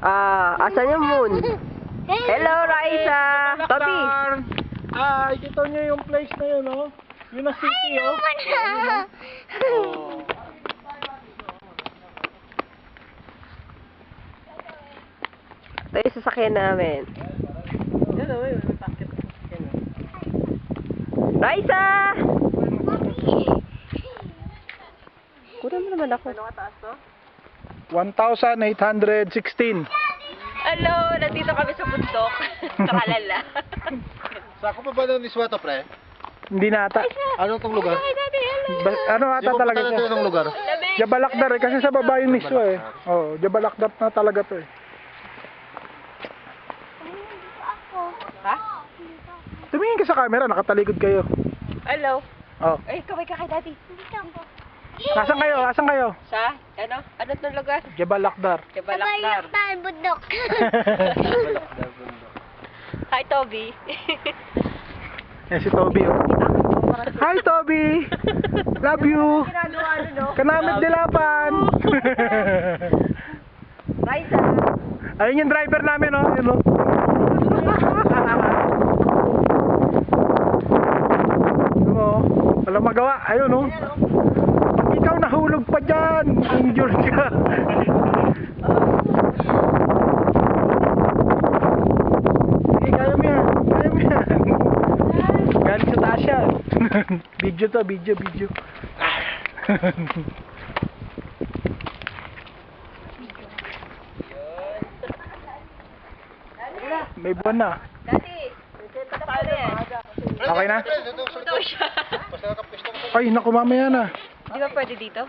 Asan yung moon? Hello, Raisa! Toby! Ay, kita nyo yung place na yun, oh. Yun na city, oh. Ito yung sasakyan namin. Yan, oh, yun. Takit. Raisa! Kunan mo naman ako. Ano kataas to? 1,816. Hello! Nandito kami sa bundok. Kakalala. Sako pa ba doon ni Swata, pre? Hindi na ata. Ano tong lugar? Ano ata talaga Di siya? ba lugar? Jabalakdar eh. Kasi sa baba yung mismo eh. Oo, Jabalakdar na talaga to eh. Ha? Tumingin ka sa camera, nakatalikod kayo. Hello? Oh. Ay, kaway ka kay daddy. Nasaan kayo? Nasaan kayo? Sa? Ano? Ano itong lugar? Jabalakdar. Kabalakdar. Bundok. Hi, Toby. Yan si Toby oh. Hi Toby! Love you! Ginagawa ano, no? Kanamit dilapan! Raisa! Ayun yung driver namin oh. Yun oh. Yun oh. Walang magawa. Ayun oh. Pag ikaw nahulog pa dyan, injured ka. Sige, kaya mo yan. Kaya mo yan. Galing sa taas yan. Video to, video. May buwan na. Daddy! Paano yan? Okay na? Ito siya. Ay, naku, mamaya na. Di ba pwede dito?